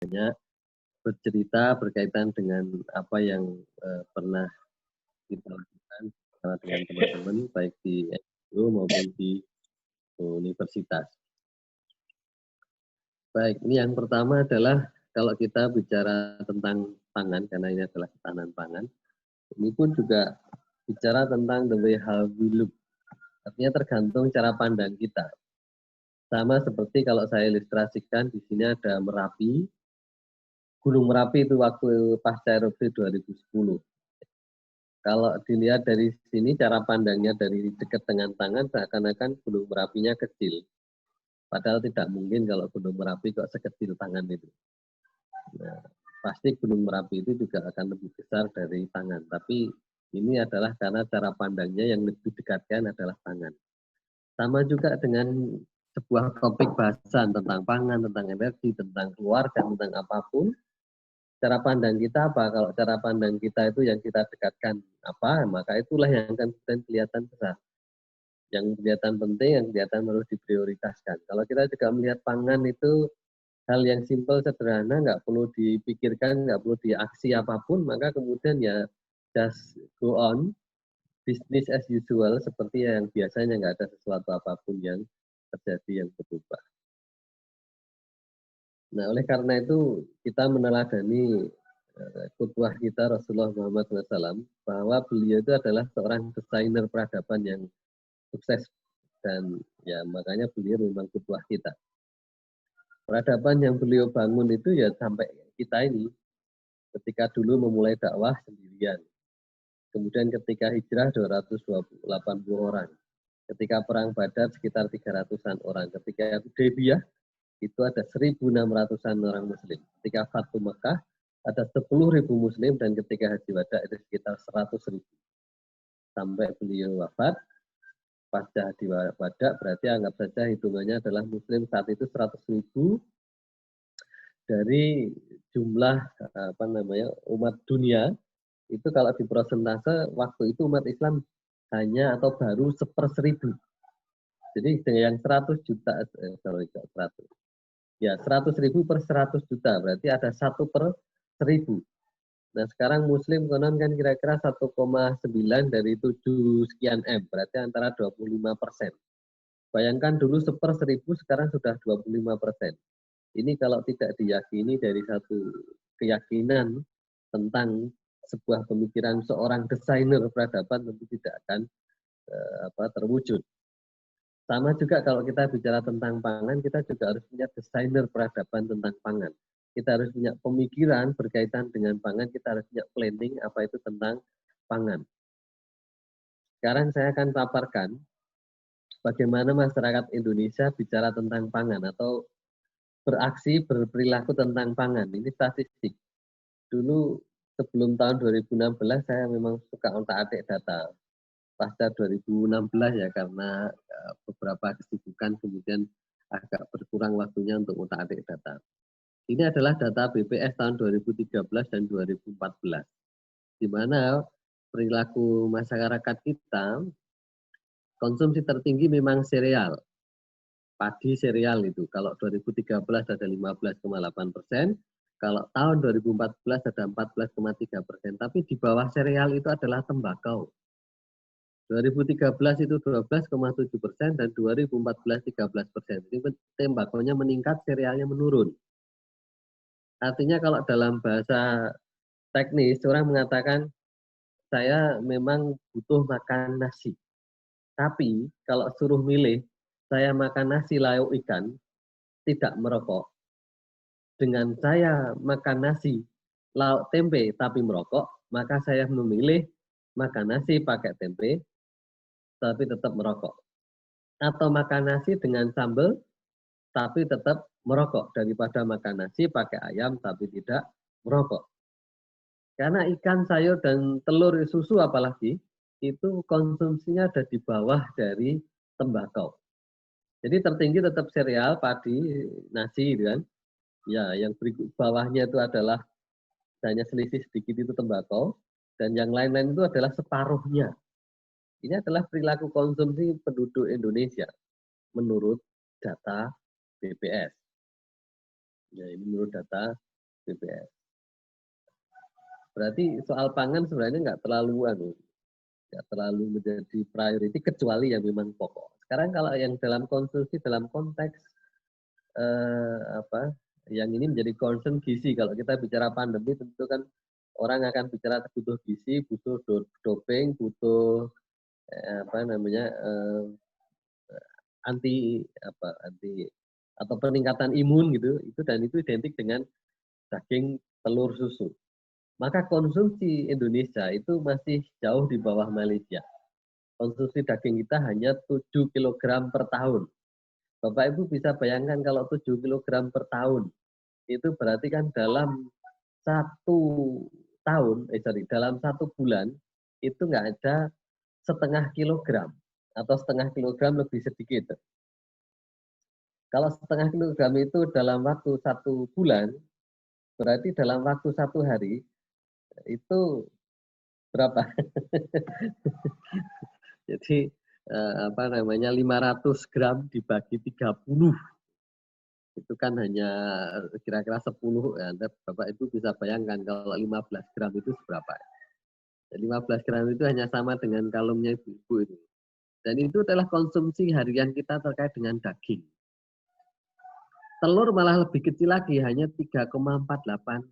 banyak bercerita berkaitan dengan apa yang pernah kita lakukan bersama dengan teman-teman baik di NGO maupun di universitas. Baik, ini yang pertama adalah kalau kita bicara tentang pangan, karena ini adalah ketahanan pangan, ini pun juga bicara tentang the way how we look. Artinya tergantung cara pandang kita. Sama seperti kalau saya ilustrasikan, di sini ada Merapi. Gunung Merapi itu waktu pasca erupsi 2010. Kalau dilihat dari sini, cara pandangnya dari dekat dengan tangan, seakan-akan Gunung Merapinya kecil. Padahal tidak mungkin kalau Gunung Merapi kok sekecil tangan itu. Nah, pasti Gunung Merapi itu juga akan lebih besar dari tangan. Tapi ini adalah karena cara pandangnya yang lebih dekatkan adalah tangan. Sama juga dengan sebuah topik bahasan tentang pangan, tentang energi, tentang keluarga, tentang apapun. Cara pandang kita apa? Kalau cara pandang kita itu yang kita dekatkan apa, maka itulah yang akan kelihatan besar. Yang kelihatan penting, yang kelihatan harus diprioritaskan. Kalau kita juga melihat pangan itu hal yang simpel, sederhana, nggak perlu dipikirkan, nggak perlu diaksi apapun, maka kemudian ya just go on, business as usual, seperti yang biasanya nggak ada sesuatu apapun yang terjadi yang berubah. Nah, oleh karena itu kita meneladani qudwah kita Rasulullah Muhammad SAW bahwa beliau itu adalah seorang desainer peradaban yang sukses dan ya makanya beliau memang qudwah kita. Peradaban yang beliau bangun itu ya sampai kita ini ketika dulu memulai dakwah sendirian. Kemudian ketika hijrah 280 orang. Ketika perang Badar sekitar 300-an orang. Ketika Hudaybiyah itu ada 1.600-an orang muslim. Ketika Fatu Mekah ada 10.000 muslim dan ketika Haji Wada itu sekitar 100.000. Sampai beliau wafat, pasca Haji Wada berarti anggap saja hitungannya adalah muslim saat itu 100.000 dari jumlah umat dunia. Itu kalau di persentase waktu itu umat Islam hanya atau baru 1/1000. Jadi dengan yang 100 juta, 100. Ya, 100.000 per 100 juta, berarti ada 1/1000. Nah, sekarang Muslim konon kan kira-kira 1,9 dari 7 sekian M, berarti antara 25%. Bayangkan dulu 1/1000, sekarang sudah 25%. Ini kalau tidak diyakini dari satu keyakinan tentang sebuah pemikiran seorang desainer peradaban tentu tidak akan terwujud. Sama juga kalau kita bicara tentang pangan, kita juga harus punya desainer peradaban tentang pangan. Kita harus punya pemikiran berkaitan dengan pangan, kita harus punya planning apa itu tentang pangan. Sekarang saya akan paparkan bagaimana masyarakat Indonesia bicara tentang pangan atau beraksi, berperilaku tentang pangan. Ini statistik. Dulu sebelum tahun 2016 saya memang suka otak-atik data. Pasca 2016 ya karena beberapa kesibukan kemudian agak berkurang waktunya untuk otak-atik data. Ini adalah data BPS tahun 2013 dan 2014, di mana perilaku masyarakat kita konsumsi tertinggi memang sereal, padi sereal itu. Kalau 2013 ada 15,8%, kalau tahun 2014 ada 14,3%, tapi di bawah sereal itu adalah tembakau. 2013 itu 12,7% dan 2014 13%. Ini tembakonya meningkat, serealnya menurun. Artinya kalau dalam bahasa teknis, orang mengatakan saya memang butuh makan nasi. Tapi kalau suruh milih, saya makan nasi lauk ikan, tidak merokok. Dengan saya makan nasi lauk tempe tapi merokok, maka saya memilih makan nasi pakai tempe, tapi tetap merokok. Atau makan nasi dengan sambal, tapi tetap merokok. Daripada makan nasi pakai ayam, tapi tidak merokok. Karena ikan, sayur, dan telur, susu apalagi, itu konsumsinya ada di bawah dari tembakau. Jadi tertinggi tetap sereal, padi, nasi, gitu kan. Ya, yang berikut bawahnya itu adalah hanya selisih sedikit itu tembakau, dan yang lain-lain itu adalah separuhnya. Ini adalah perilaku konsumsi penduduk Indonesia menurut data BPS. Ya, ini menurut data BPS. Berarti soal pangan sebenarnya nggak terlalu menjadi priority kecuali yang memang pokok. Sekarang kalau yang dalam konsumsi dalam konteks yang ini menjadi concern gizi. Kalau kita bicara pandemi tentu kan orang akan bicara butuh gizi, butuh doping, butuh anti atau peningkatan imun gitu. Dan itu identik dengan daging, telur, susu. Maka konsumsi Indonesia itu masih jauh di bawah Malaysia. Konsumsi daging kita hanya 7 kg per tahun. Bapak Ibu bisa bayangkan kalau 7 kg per tahun, itu berarti kan dalam dalam 1 bulan, itu nggak ada setengah kilogram, atau setengah kilogram lebih sedikit. Kalau setengah kilogram itu dalam waktu 1 bulan, berarti dalam waktu 1 hari, itu berapa? Jadi 500 gram dibagi 30 itu kan hanya kira-kira 10. Anda Bapak Ibu bisa bayangkan kalau 15 gram itu seberapa. 15 gram itu hanya sama dengan kalungnya ibu-ibu itu. Dan itu adalah konsumsi harian kita terkait dengan daging. Telur malah lebih kecil lagi, hanya 3,48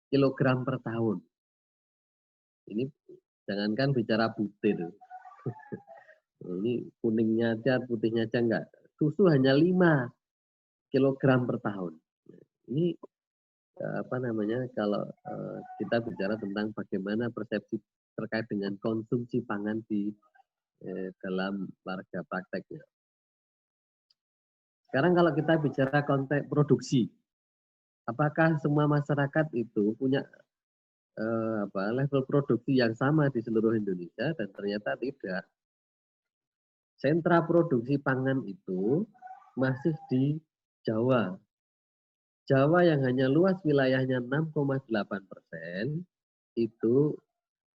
kilogram per tahun. Ini jangankan bicara butir. Ini kuningnya aja, putihnya aja enggak. Susu hanya 5 kilogram per tahun. Ini kalau kita bicara tentang bagaimana persepsi terkait dengan konsumsi pangan di dalam warga prakteknya. Sekarang kalau kita bicara konteks produksi, apakah semua masyarakat itu punya level produksi yang sama di seluruh Indonesia? Dan ternyata tidak. Sentra produksi pangan itu masih di Jawa. Jawa yang hanya luas wilayahnya 6,8%, itu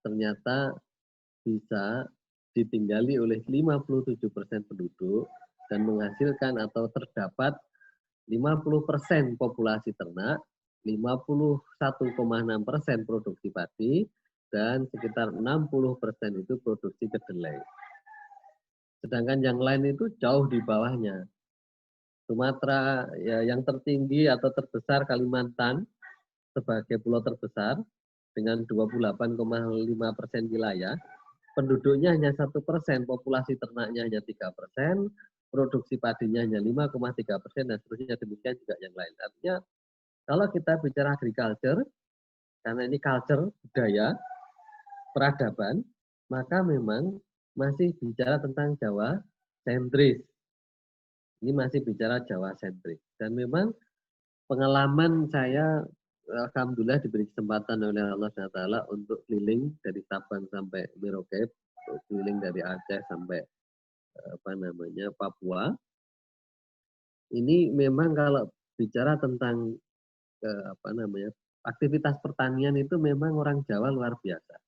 ternyata bisa ditinggali oleh 57% penduduk dan menghasilkan atau terdapat 50% populasi ternak, 51,6% produksi padi, dan sekitar 60% itu produksi kedelai. Sedangkan yang lain itu jauh di bawahnya. Sumatera ya, yang tertinggi atau terbesar Kalimantan sebagai pulau terbesar dengan 28,5% wilayah, penduduknya hanya 1%, populasi ternaknya hanya 3%, produksi padinya hanya 5,3%, dan seterusnya demikian juga yang lain. Artinya kalau kita bicara agriculture, karena ini culture, budaya, peradaban, maka memang masih bicara tentang Jawa sentris. Ini masih bicara Jawa sentris. Dan memang pengalaman saya, alhamdulillah diberi kesempatan oleh Allah SWT untuk keliling dari Sabang sampai Merauke, keliling dari Aceh sampai Papua. Ini memang kalau bicara tentang aktivitas pertanian itu memang orang Jawa luar biasa.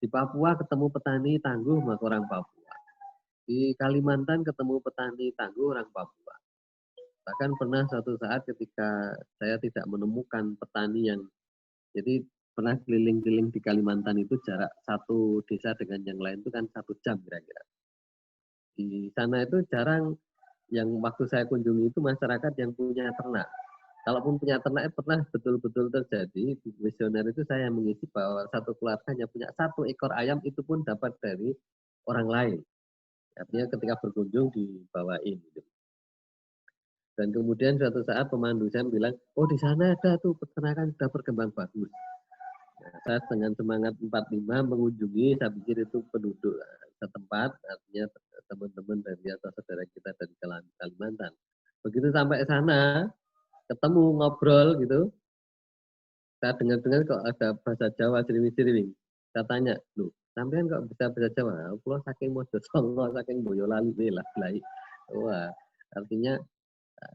Di Papua ketemu petani tangguh, maka orang Papua. Di Kalimantan ketemu petani tangguh, orang Papua. Bahkan pernah suatu saat ketika saya tidak menemukan petani yang, jadi pernah keliling-keliling di Kalimantan itu jarak satu desa dengan yang lain itu kan 1 jam kira-kira. Di sana itu jarang, yang waktu saya kunjungi itu masyarakat yang punya ternak. Kalaupun punya ternak, pernah betul-betul terjadi di misioner itu saya mengisi bahwa satu keluarga hanya punya 1 ekor ayam, itu pun dapat dari orang lain. Artinya ketika berkunjung dibawain. Gitu. Dan kemudian suatu saat pemandu saya bilang, oh di sana ada tuh peternakan sudah berkembang bagus. Nah, saya dengan semangat 45 mengunjungi, saya pikir itu penduduk setempat, artinya teman-teman dari atau saudara kita dari Kalimantan. Begitu sampai sana, ketemu ngobrol gitu, saya dengar-dengar kok ada bahasa Jawa siriwing-siriwing. Saya tanya, loh, sampean kok bisa bahasa Jawa? Pulau saking Mojosongo, saking Boyolali, lah. Wah, artinya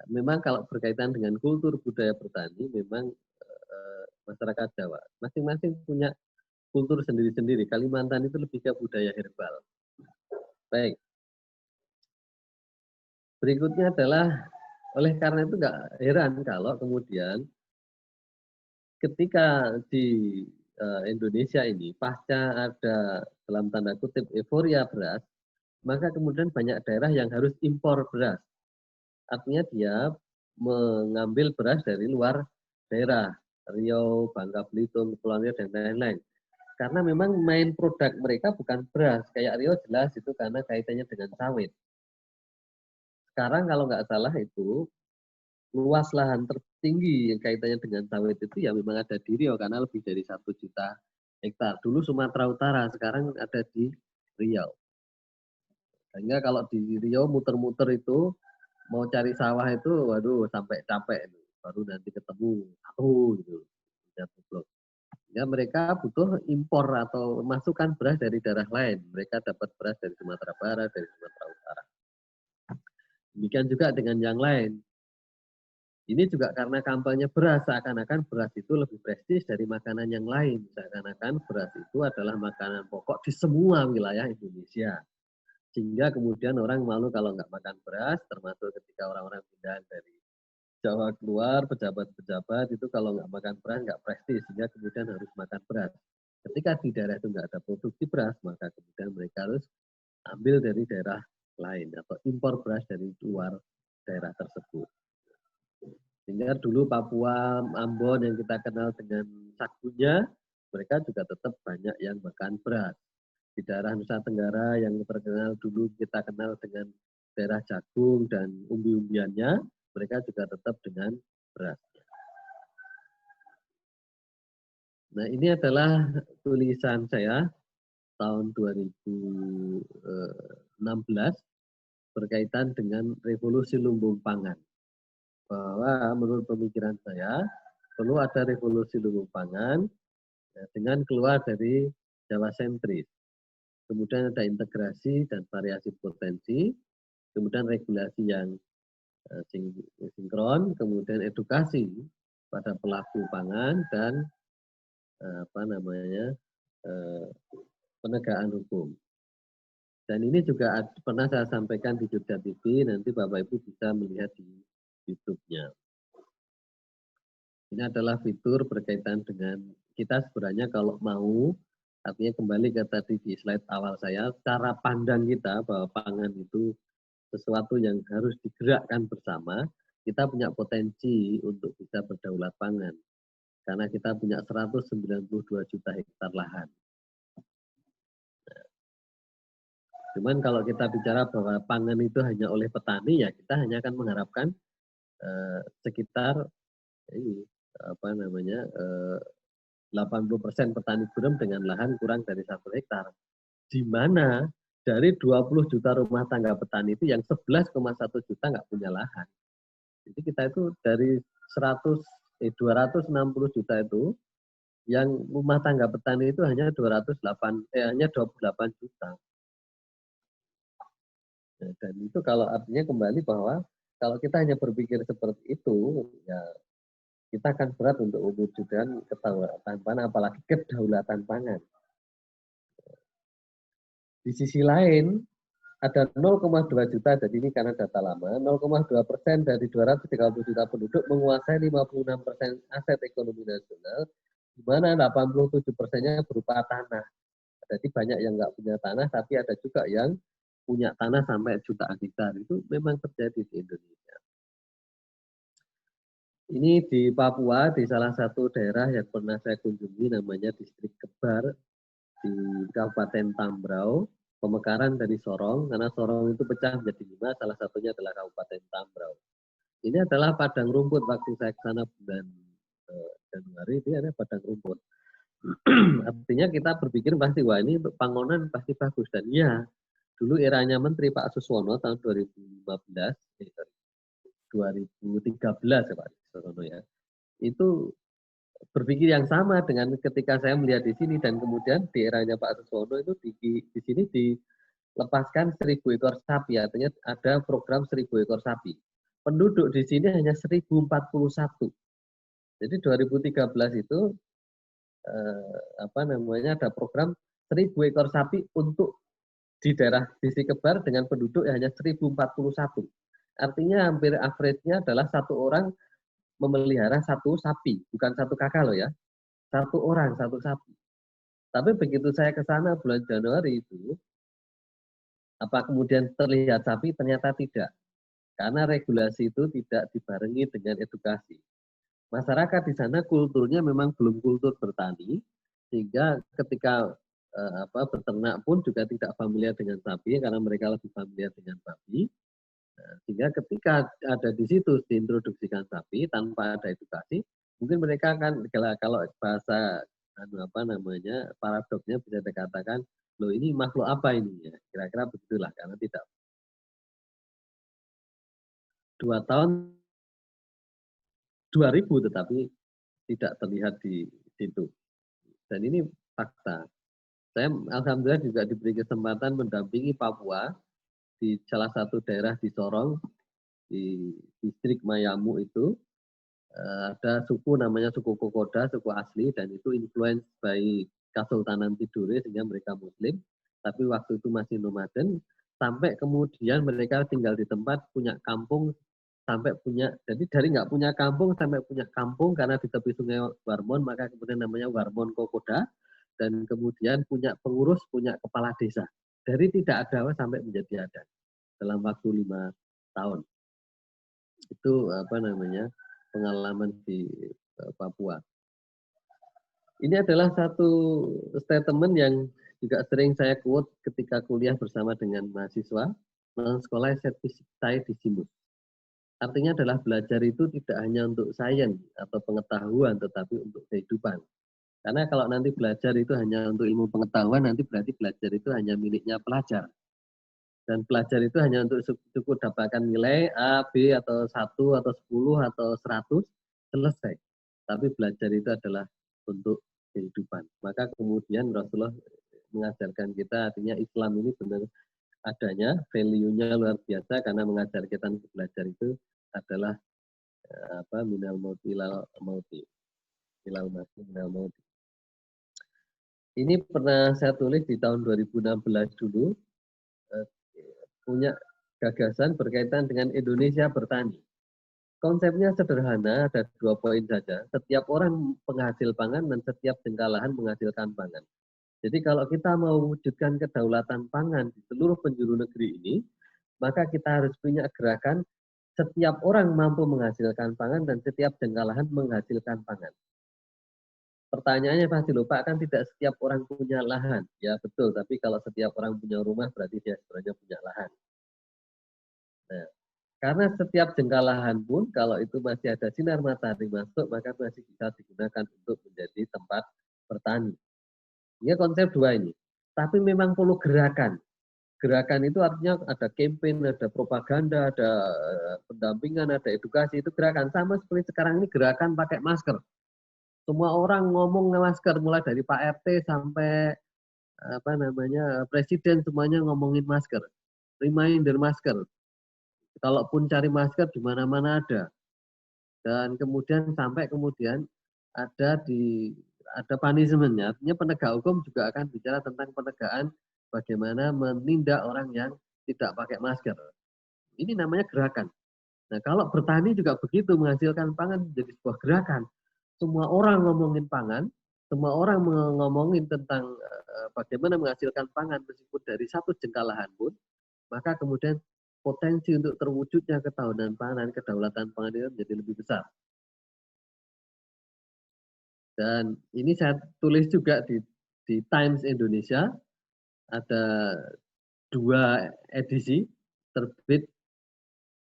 memang kalau berkaitan dengan kultur budaya bertani, memang masyarakat Jawa masing-masing punya kultur sendiri-sendiri. Kalimantan itu lebih ke budaya herbal. Baik. Berikutnya adalah, oleh karena itu nggak heran kalau kemudian ketika di Indonesia ini pasca ada dalam tanda kutip euforia beras, maka kemudian banyak daerah yang harus impor beras. Artinya dia mengambil beras dari luar daerah, Riau, Bangka Belitung, Kepulauan Riau, dan lain-lain. Karena memang main produk mereka bukan beras. Kayak Riau jelas itu karena kaitannya dengan sawit. Sekarang kalau nggak salah itu, luas lahan tertinggi yang kaitannya dengan sawit itu ya memang ada di Riau, karena lebih dari 1 juta hektar. Dulu Sumatera Utara, sekarang ada di Riau. Sehingga kalau di Riau muter-muter itu, mau cari sawah itu, waduh sampai capek. Baru nanti ketemu satu gitu. Ya, mereka butuh impor atau masukkan beras dari daerah lain. Mereka dapat beras dari Sumatera Barat, dari Sumatera Utara. Demikian juga dengan yang lain. Ini juga karena kampanye beras, seakan-akan beras itu lebih prestis dari makanan yang lain. Seakan-akan beras itu adalah makanan pokok di semua wilayah Indonesia. Sehingga kemudian orang malu kalau nggak makan beras, termasuk ketika orang-orang pindah dari Jawa keluar, pejabat-pejabat itu kalau nggak makan beras nggak prestis, sehingga kemudian harus makan beras. Ketika di daerah itu nggak ada produksi beras, maka kemudian mereka harus ambil dari daerah lain atau impor beras dari luar daerah tersebut. Sehingga dulu Papua, Ambon yang kita kenal dengan sagunya, mereka juga tetap banyak yang makan beras. Di daerah Nusa Tenggara yang terkenal dulu kita kenal dengan daerah jagung dan umbi-umbiannya, mereka juga tetap dengan beras. Nah, ini adalah tulisan saya tahun 2016 berkaitan dengan revolusi lumbung pangan. Bahwa menurut pemikiran saya, perlu ada revolusi lumbung pangan dengan keluar dari Jawa sentris. Kemudian ada integrasi dan variasi potensi, kemudian regulasi yang sinkron, kemudian edukasi pada pelaku pangan dan penegakan hukum. Dan ini juga pernah saya sampaikan di Jogja TV, nanti Bapak Ibu bisa melihat di YouTube-nya. Ini adalah fitur berkaitan dengan kita sebenarnya kalau mau, artinya kembali ke tadi di slide awal saya, cara pandang kita bahwa pangan itu sesuatu yang harus digerakkan bersama, kita punya potensi untuk bisa berdaulat pangan. Karena kita punya 192 juta hektar lahan. Cuman kalau kita bicara bahwa pangan itu hanya oleh petani, ya kita hanya akan mengharapkan sekitar 80% petani gurem dengan lahan kurang dari 1 hektar. Di mana dari 20 juta rumah tangga petani itu yang 11,1 juta nggak punya lahan. Jadi kita itu dari 260 juta itu, yang rumah tangga petani itu hanya 28 juta. Dan itu kalau artinya kembali bahwa kalau kita hanya berpikir seperti itu, ya kita akan berat untuk mewujudkan kedaulatan pangan, apalagi kedaulatan pangan. Di sisi lain, ada 0,2 juta, jadi ini karena data lama, 0,2% dari 230 juta penduduk menguasai 56% aset ekonomi nasional, di mana 87%-nya berupa tanah. Jadi banyak yang nggak punya tanah, tapi ada juga yang punya tanah sampai jutaan hektar. Itu memang terjadi di Indonesia. Ini di Papua, di salah satu daerah yang pernah saya kunjungi, namanya Distrik Kebar, di Kabupaten Tambrau, pemekaran dari Sorong, karena Sorong itu pecah menjadi 5, salah satunya adalah Kabupaten Tambrau. Ini adalah padang rumput, waktu saya ke sana bulan Januari, ini ada padang rumput. Artinya kita berpikir pasti, wah ini untuk Pangonan pasti bagus. Dan iya, dulu eranya Menteri Pak Suswono tahun 2013 ya Pak Suswono ya, itu berpikir yang sama dengan ketika saya melihat di sini, dan kemudian di eranya Pak Suswono itu di sini dilepaskan 1.000 ekor sapi, artinya ada program 1.000 ekor sapi. Penduduk di sini hanya 1.041. Jadi 2013 itu ada program 1.000 ekor sapi untuk di daerah Distrik Kebar dengan penduduk hanya 1.041. Artinya hampir average-nya adalah 1 orang memelihara satu sapi, bukan satu kakak loh ya, satu orang satu sapi. Tapi begitu saya ke sana bulan Januari itu, apa kemudian terlihat sapi? Ternyata tidak, karena regulasi itu tidak dibarengi dengan edukasi. Masyarakat di sana kulturnya memang belum kultur bertani, sehingga ketika beternak pun juga tidak familiar dengan sapi karena mereka lebih familiar dengan babi. Sehingga ketika ada di situ diintroduksikan sapi tanpa ada edukasi, mungkin mereka akan kalau bahasa paradoksnya bisa dikatakan, loh ini makhluk apa ini ya? Kira-kira begitulah, karena tidak 2 tahun 2000 tetapi tidak terlihat di situ. Dan ini fakta. Saya alhamdulillah juga diberi kesempatan mendampingi Papua di salah satu daerah di Sorong, di distrik Mayamu itu. Ada suku namanya suku Kokoda, suku asli, dan itu influence by Kesultanan Tidore sehingga mereka Muslim. Tapi waktu itu masih nomaden, sampai kemudian mereka tinggal di tempat, punya kampung, sampai punya, jadi dari nggak punya kampung sampai punya kampung karena di tepi sungai Warmon, maka kemudian namanya Warmon Kokoda, dan kemudian punya pengurus, punya kepala desa. Dari tidak ada sampai menjadi ada dalam waktu 5 tahun. Itu pengalaman di Papua. Ini adalah satu statement yang juga sering saya quote ketika kuliah bersama dengan mahasiswa sekolah saya di Simus. Artinya adalah belajar itu tidak hanya untuk sains atau pengetahuan, tetapi untuk kehidupan. Karena kalau nanti belajar itu hanya untuk ilmu pengetahuan, nanti berarti belajar itu hanya miliknya pelajar. Dan pelajar itu hanya untuk cukup dapatkan nilai A, B, atau 1, atau 10, atau 100, selesai. Tapi belajar itu adalah untuk kehidupan. Maka kemudian Rasulullah mengajarkan kita, artinya Islam ini benar adanya, value-nya luar biasa, karena mengajar kita untuk belajar itu adalah minal mauti ilal mauti. Ilal mauti minal mauti. Ini pernah saya tulis di tahun 2016 dulu, punya gagasan berkaitan dengan Indonesia bertani. Konsepnya sederhana, ada 2 poin saja. Setiap orang penghasil pangan dan setiap jengkal lahan menghasilkan pangan. Jadi kalau kita mau wujudkan kedaulatan pangan di seluruh penjuru negeri ini, maka kita harus punya gerakan setiap orang mampu menghasilkan pangan dan setiap jengkal lahan menghasilkan pangan. Pertanyaannya pasti lupa, kan tidak setiap orang punya lahan. Ya betul, tapi kalau setiap orang punya rumah berarti dia sebenarnya punya lahan. Nah, karena setiap jengkal lahan pun kalau itu masih ada sinar matahari masuk, maka masih bisa digunakan untuk menjadi tempat bertani. Ini konsep 2 ini. Tapi memang perlu gerakan. Gerakan itu artinya ada campaign, ada propaganda, ada pendampingan, ada edukasi, itu gerakan. Sama seperti sekarang ini gerakan pakai masker. Semua orang ngomong masker, mulai dari Pak RT sampai presiden, semuanya ngomongin masker. Reminder masker. Kalaupun cari masker di mana-mana ada. Dan kemudian sampai kemudian ada punishment-nya. Artinya penegak hukum juga akan bicara tentang penegakan bagaimana menindak orang yang tidak pakai masker. Ini namanya gerakan. Nah, kalau bertani juga begitu, menghasilkan pangan menjadi sebuah gerakan. Semua orang ngomongin pangan, semua orang ngomongin tentang bagaimana menghasilkan pangan meskipun dari satu jengkal lahan pun, maka kemudian potensi untuk terwujudnya ketahanan pangan, kedaulatan pangan itu menjadi lebih besar. Dan ini saya tulis juga di Times Indonesia, ada 2 edisi terbit,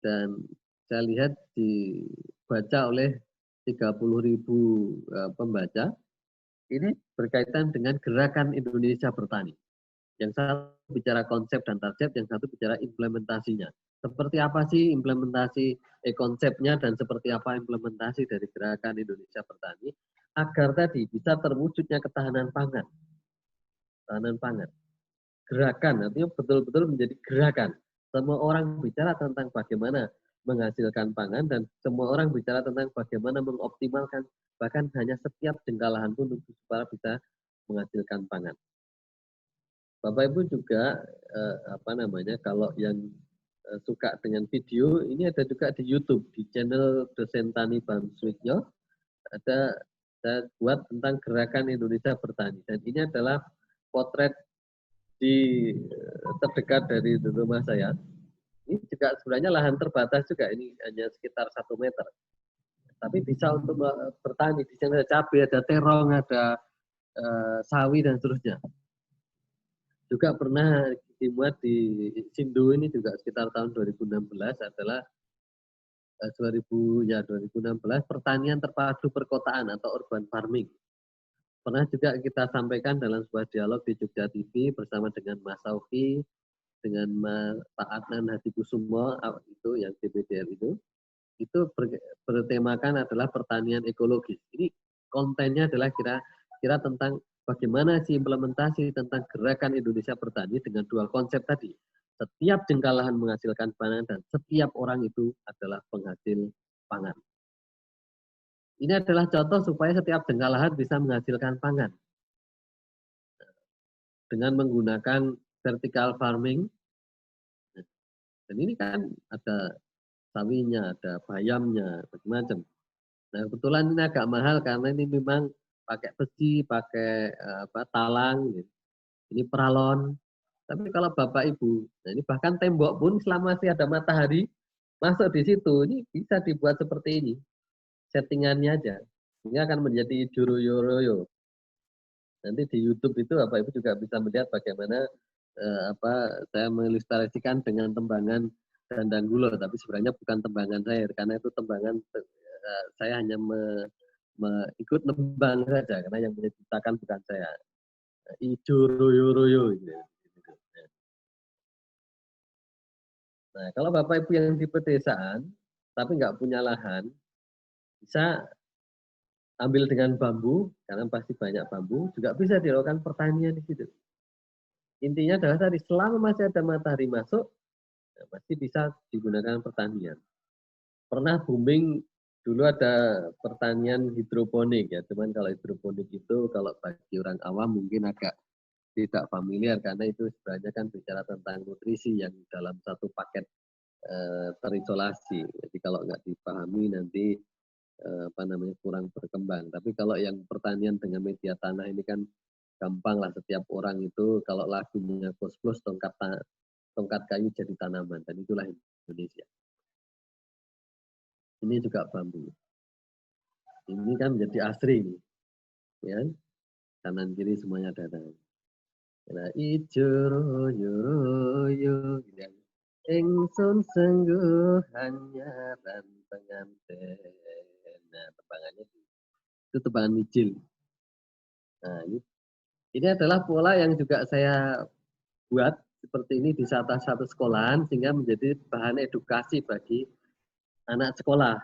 dan saya lihat dibaca oleh 30.000 pembaca. Ini berkaitan dengan gerakan Indonesia bertani. Yang satu bicara konsep dan target, yang satu bicara implementasinya. Seperti apa sih implementasi konsepnya dan seperti apa implementasi dari gerakan Indonesia bertani agar tadi bisa terwujudnya ketahanan pangan. Ketahanan pangan. Gerakan, artinya betul-betul menjadi gerakan. Semua orang bicara tentang bagaimana menghasilkan pangan dan semua orang bicara tentang bagaimana mengoptimalkan bahkan hanya setiap jengkal lahan pun supaya bisa menghasilkan pangan. Bapak Ibu juga kalau yang suka dengan video, ini ada juga di YouTube, di channel Dosen Tani Bamsudjo, ada saya buat tentang gerakan Indonesia bertani. Dan ini adalah potret di terdekat dari rumah saya. Ini juga sebenarnya lahan terbatas juga, ini hanya sekitar 1 meter. Tapi bisa untuk bertani, di sana ada cabai, ada terong, ada sawi dan seterusnya. Juga pernah dimuat di Sindo ini juga sekitar tahun 2016 adalah 2016 pertanian terpadu perkotaan atau urban farming. Pernah juga kita sampaikan dalam sebuah dialog di Jogja TV bersama dengan Mas Saufi, dengan Pak Adnan Hadikusumo, itu yang DPDL itu bertemakan adalah pertanian ekologis. Ini kontennya adalah kira-kira tentang bagaimana sih implementasi tentang gerakan Indonesia bertani dengan dua konsep tadi. Setiap jengkal lahan menghasilkan pangan dan setiap orang itu adalah penghasil pangan. Ini adalah contoh supaya setiap jengkal lahan bisa menghasilkan pangan. Dengan menggunakan vertical farming, dan ini kan ada sawinya, ada bayamnya, macam-macam. Nah, kebetulan ini agak mahal karena ini memang pakai besi, pakai talang, gitu. Ini peralon. Tapi kalau Bapak Ibu, nah ini bahkan tembok pun selama masih ada matahari, masuk di situ, ini bisa dibuat seperti ini. Settingannya aja. Ini akan menjadi juroyo-royo. Nanti di YouTube itu Bapak Ibu juga bisa melihat bagaimana saya mengilustrasikan dengan tembangan dandang gulo, tapi sebenarnya bukan tembangan saya, karena itu tembangan saya hanya ikut nembang saja, karena yang menciptakan bukan saya. Ijo royo-royo. Gitu. Nah, kalau Bapak Ibu yang di pedesaan, tapi nggak punya lahan, bisa ambil dengan bambu, karena pasti banyak bambu, juga bisa dilakukan pertanian di situ. Intinya adalah tadi, selama masih ada matahari masuk, ya pasti bisa digunakan pertanian. Pernah booming dulu ada pertanian hidroponik ya, cuman kalau hidroponik itu kalau bagi orang awam mungkin agak tidak familiar karena itu sebenarnya kan bicara tentang nutrisi yang dalam satu paket terisolasi. Jadi kalau nggak dipahami nanti kurang berkembang. Tapi kalau yang pertanian dengan media tanah ini kan gampang lah, setiap orang itu kalau lagunya Ghost Plus tongkat kayu jadi tanaman, dan itulah Indonesia. Ini juga bambu. Ini kan menjadi asri, ya. Kanan kiri semuanya ada. Nah, ijo royo royo, gitu. Ingsun sengguhannya dan pengantin. Nah, tebangannya itu tebangan mijil. Nah, ini adalah pola yang juga saya buat seperti ini di satu sekolahan sehingga menjadi bahan edukasi bagi anak sekolah.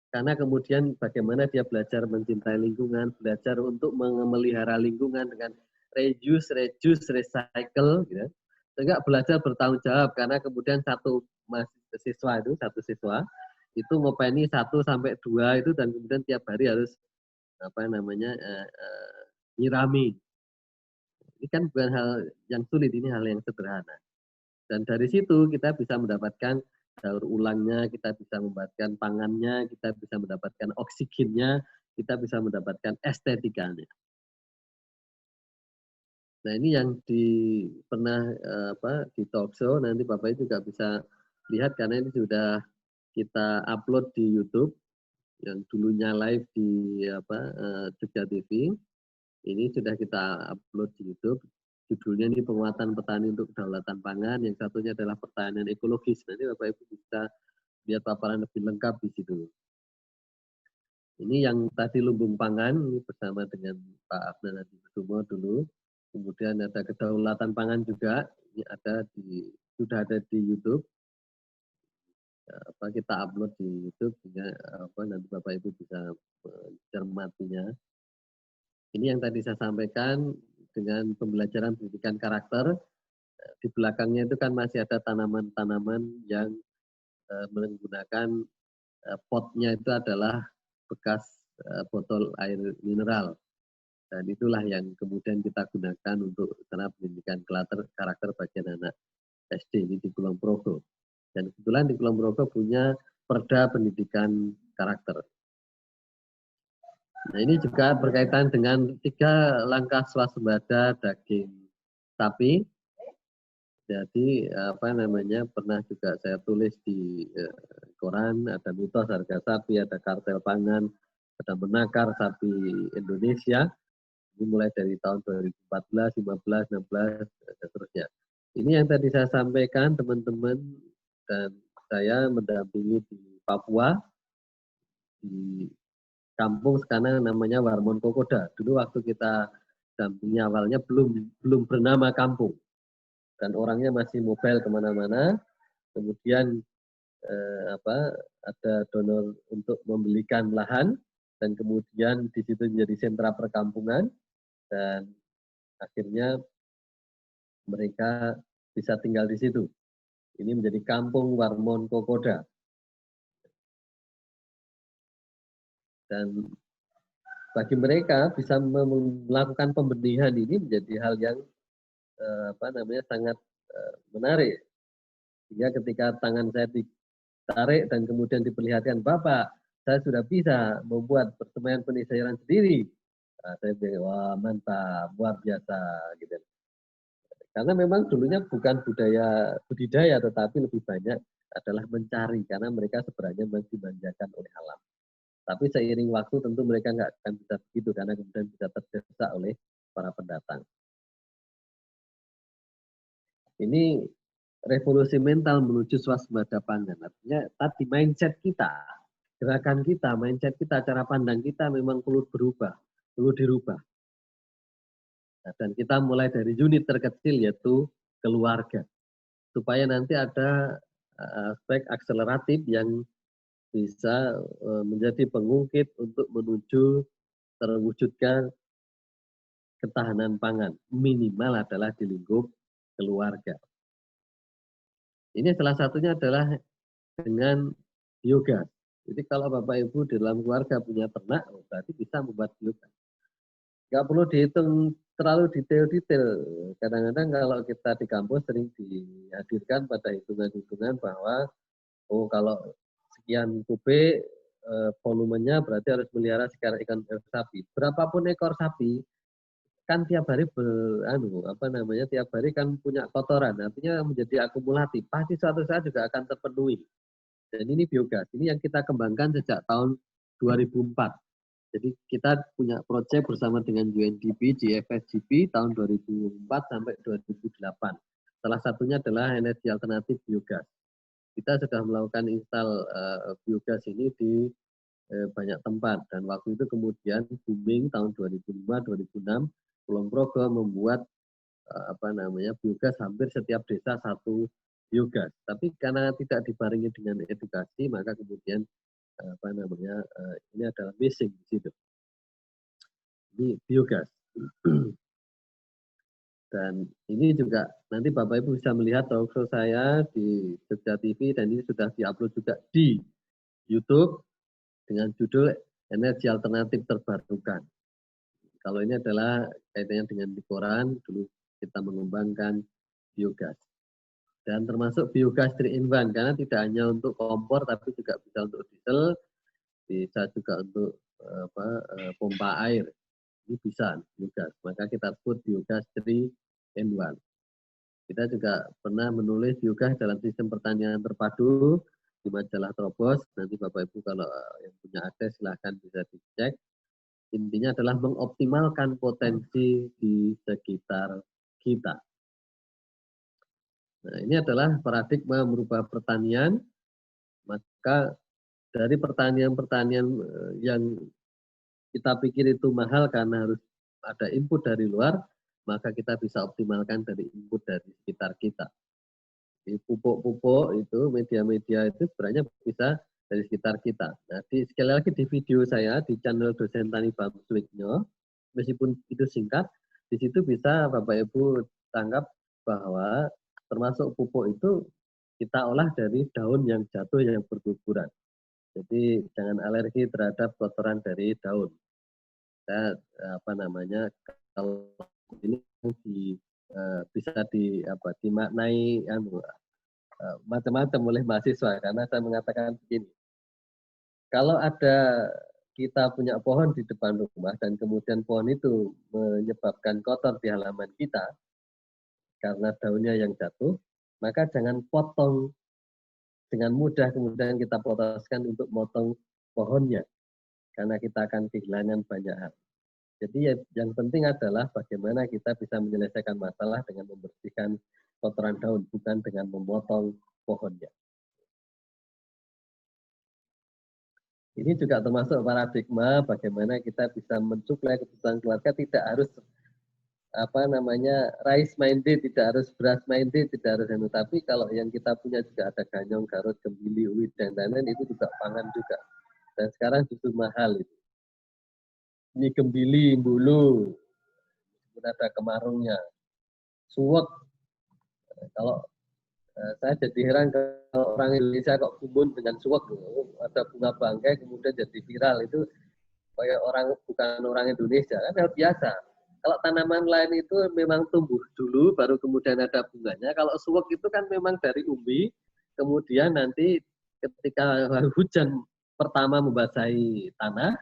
Karena kemudian bagaimana dia belajar mencintai lingkungan, belajar untuk memelihara lingkungan dengan reuse, recycle, gitu. Sehingga belajar bertanggung jawab karena kemudian satu siswa itu ngopeni 1 sampai 2 itu, dan kemudian tiap hari harus nyirami. Ini kan bukan hal yang sulit, ini hal yang sederhana. Dan dari situ kita bisa mendapatkan daur ulangnya, kita bisa mendapatkan pangannya, kita bisa mendapatkan oksigennya, kita bisa mendapatkan estetikanya. Nah, ini yang pernah di talk show, nanti Bapak juga bisa lihat karena ini sudah kita upload di YouTube, yang dulunya live di Jogja TV. Ini sudah kita upload di YouTube. Judulnya ini penguatan petani untuk kedaulatan pangan. Yang satunya adalah pertanian ekologis. Nanti Bapak Ibu bisa lihat paparan lebih lengkap di situ. Ini yang tadi lumbung pangan, ini bersama dengan Pak Adnan Hadikusumo dulu. Kemudian ada kedaulatan pangan juga, ini sudah ada di YouTube. Kita upload di YouTube sehingga nanti Bapak Ibu bisa mencermatinya. Ini yang tadi saya sampaikan dengan pembelajaran pendidikan karakter. Di belakangnya itu kan masih ada tanaman-tanaman yang menggunakan potnya itu adalah bekas botol air mineral. Dan itulah yang kemudian kita gunakan untuk pendidikan karakter bagi anak SD ini di Kulon Progo. Dan kebetulan di Kulon Progo punya Perda Pendidikan Karakter. Nah, ini juga berkaitan dengan 3 langkah swasembada daging sapi. Jadi apa namanya, pernah juga saya tulis di koran, ada mitos harga sapi, ada kartel pangan, ada menakar sapi Indonesia. Ini mulai dari tahun 2014, 15, 16, dan seterusnya. Ini yang tadi saya sampaikan teman-teman, dan saya mendampingi di Papua, di kampung sekarang namanya Warmon Kokoda. Dulu waktu kita dampingi awalnya belum bernama kampung. Dan orangnya masih mobile kemana-mana. Kemudian ada donor untuk membelikan lahan, dan kemudian di situ menjadi sentra perkampungan, dan akhirnya mereka bisa tinggal di situ. Ini menjadi kampung Warmon Kokoda. Dan bagi mereka bisa melakukan pembenihan ini menjadi hal yang sangat menarik. Sehingga ketika tangan saya ditarik dan kemudian diperlihatkan, Bapak, saya sudah bisa membuat persemaian benih sayuran sendiri. Nah, saya bilang, wah mantap, luar biasa. Gitu. Karena memang dulunya bukan budaya budidaya, tetapi lebih banyak adalah mencari, karena mereka sebenarnya masih dimanjakan oleh alam. Tapi seiring waktu tentu mereka nggak akan bisa begitu, karena kemudian bisa terdesak oleh para pendatang. Ini revolusi mental menuju swasembada pangan. Artinya tadi mindset kita, gerakan kita, mindset kita, cara pandang kita memang perlu berubah, perlu dirubah. Nah, dan kita mulai dari unit terkecil yaitu keluarga. Supaya nanti ada aspek akseleratif yang bisa menjadi pengungkit untuk menuju terwujudkan ketahanan pangan. Minimal adalah di lingkup keluarga. Ini salah satunya adalah dengan biogas. Jadi kalau Bapak Ibu di dalam keluarga punya ternak, berarti bisa membuat biogas. Nggak perlu dihitung terlalu detail-detail. Kadang-kadang kalau kita di kampus sering dihadirkan pada hitungan-hitungan bahwa kalau sekian kubik volumenya berarti harus melihara sekian ekor sapi. Berapapun ekor sapi, kan tiap hari tiap hari kan punya kotoran, artinya menjadi akumulatif. Pasti suatu saat juga akan terpenuhi. Dan ini biogas. Ini yang kita kembangkan sejak tahun 2004. Jadi kita punya proyek bersama dengan UNDP, GFSGP tahun 2004 sampai 2008. Salah satunya adalah energi alternatif biogas. Kita sudah melakukan install biogas ini di banyak tempat, dan waktu itu kemudian booming tahun 2005-2006, Kulon Progo membuat biogas hampir setiap desa satu biogas. Tapi karena tidak dibarengi dengan edukasi, maka kemudian ini adalah missing di situ. Ini biogas. Dan ini juga nanti Bapak Ibu bisa melihat talkshow saya di Jogja TV, dan ini sudah diupload juga di YouTube dengan judul Energi Alternatif Terbarukan. Kalau ini adalah kaitannya dengan di koran, dulu kita mengembangkan biogas. Dan termasuk biogas 3-in-1, karena tidak hanya untuk kompor, tapi juga bisa untuk diesel, bisa juga untuk pompa air. Ini bisa biogas. Maka kita sebut biogas 3-in-1. Kita juga pernah menulis biogas dalam sistem pertanian terpadu di majalah Trobos. Nanti Bapak Ibu kalau yang punya akses silahkan bisa dicek. Intinya adalah mengoptimalkan potensi di sekitar kita. Nah, ini adalah paradigma merubah pertanian. Maka dari pertanian-pertanian yang kita pikir itu mahal karena harus ada input dari luar, maka kita bisa optimalkan dari input dari sekitar kita. Di pupuk-pupuk itu, media-media itu sebenarnya bisa dari sekitar kita. Nah, sekali lagi di video saya di channel Dosen Tani Bamswiknyo, meskipun itu singkat, di situ bisa Bapak Ibu tangkap bahwa termasuk pupuk itu kita olah dari daun yang jatuh yang berguguran. Jadi jangan alergi terhadap kotoran dari daun. Saya kalau ini bisa dimaknai macam-macam oleh mahasiswa, karena saya mengatakan begini, kalau ada kita punya pohon di depan rumah dan kemudian pohon itu menyebabkan kotor di halaman kita karena daunnya yang jatuh, maka jangan potong dengan mudah kemudian kita putuskan untuk motong pohonnya, karena kita akan kehilangan banyak hal. Jadi yang penting adalah bagaimana kita bisa menyelesaikan masalah dengan membersihkan kotoran daun, bukan dengan memotong pohonnya. Ini juga termasuk paradigma bagaimana kita bisa mensuplai kebutuhan keluarga, tidak harus rice minded, tidak harus beras minded, tidak harus tapi kalau yang kita punya juga ada ganyong, garut, kembili, uwit dan lain-lain, itu juga pangan juga. Dan sekarang justru mahal itu. Ini kembili, bulu, ada kemarungnya, suwek. Kalau saya jadi heran kalau orang Indonesia kok gumun dengan suwek, ada bunga bangkai kemudian jadi viral, itu kayak bukan orang Indonesia, kan hal biasa. Kalau tanaman lain itu memang tumbuh dulu, baru kemudian ada bunganya. Kalau suwek itu kan memang dari umbi, kemudian nanti ketika hujan pertama membasahi tanah,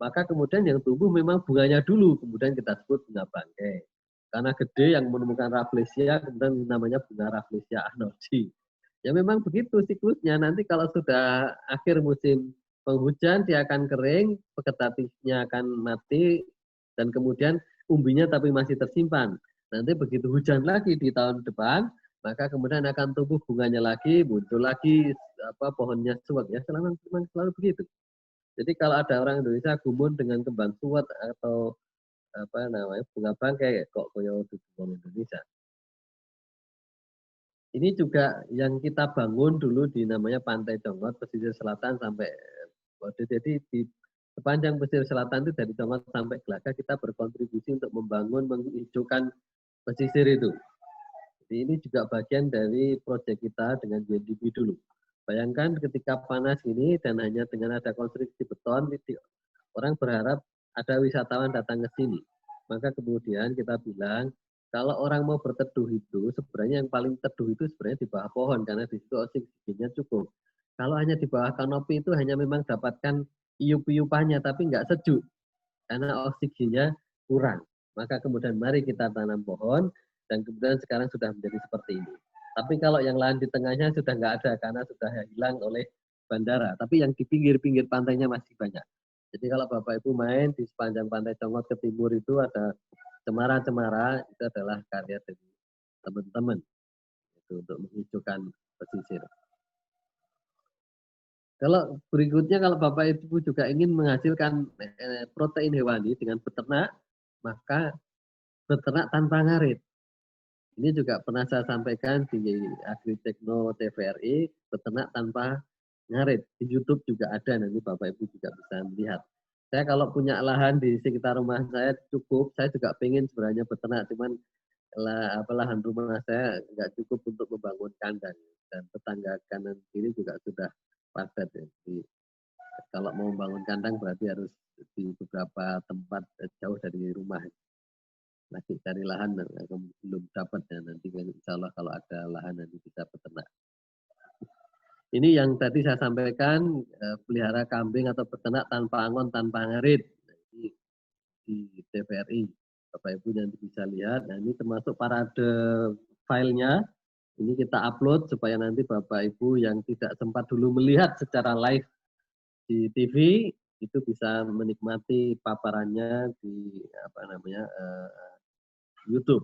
maka kemudian yang tumbuh memang bunganya dulu, kemudian kita sebut bunga bangkai. Karena gede yang menemukan Rafflesia, kemudian namanya bunga Rafflesia arnoldii. Ya memang begitu siklusnya. Nanti kalau sudah akhir musim penghujan, dia akan kering, vegetatifnya akan mati, dan kemudian umbinya tapi masih tersimpan. Nanti begitu hujan lagi di tahun depan, maka kemudian akan tumbuh bunganya lagi, muncul lagi pohonnya suwek, ya selalu begitu. Jadi kalau ada orang Indonesia gumun dengan kembang suwet atau bunga bangkai, kok koyo orang Indonesia. Ini juga yang kita bangun dulu di namanya Pantai Congot, pesisir selatan sampai jadi di sepanjang pesisir selatan itu dari Congot sampai Gelaga kita berkontribusi untuk membangun, menghijaukan pesisir itu. Jadi ini juga bagian dari proyek kita dengan UNDP dulu. Bayangkan ketika panas ini dan hanya dengan ada konstruksi beton, orang berharap ada wisatawan datang ke sini. Maka kemudian kita bilang, kalau orang mau berteduh itu, sebenarnya yang paling teduh itu sebenarnya di bawah pohon, karena di situ oksigennya cukup. Kalau hanya di bawah kanopi itu hanya memang dapatkan iup-iupannya, tapi nggak sejuk, karena oksigennya kurang. Maka kemudian mari kita tanam pohon, dan kemudian sekarang sudah menjadi seperti ini. Tapi kalau yang lain di tengahnya sudah nggak ada, karena sudah hilang oleh bandara. Tapi yang di pinggir-pinggir pantainya masih banyak. Jadi kalau Bapak Ibu main di sepanjang Pantai Congot ke timur itu ada cemara-cemara, itu adalah karya dari teman-teman itu untuk menghijaukan pesisir. Kalau berikutnya, kalau Bapak Ibu juga ingin menghasilkan protein hewani dengan beternak, maka beternak tanpa ngarit. Ini juga pernah saya sampaikan di Agritekno TVRI, beternak tanpa ngarit. Di YouTube juga ada, nanti Bapak Ibu juga bisa melihat. Saya kalau punya lahan di sekitar rumah saya cukup, saya juga pengen sebenarnya beternak, cuman lahan rumah saya nggak cukup untuk membangun kandang. Dan tetangga kanan kiri juga sudah padat. Ya. Jadi, kalau mau membangun kandang berarti harus di beberapa tempat jauh dari rumah. Lagi cari lahan belum dapat, ya nanti insya Allah kalau ada lahan nanti bisa beternak. Ini yang tadi saya sampaikan, pelihara kambing atau beternak tanpa angon, tanpa ngarit. Ini di TVRI. Bapak Ibu nanti bisa lihat. Nah ini termasuk parade filenya. Ini kita upload supaya nanti Bapak Ibu yang tidak sempat dulu melihat secara live di TV itu bisa menikmati paparannya di YouTube.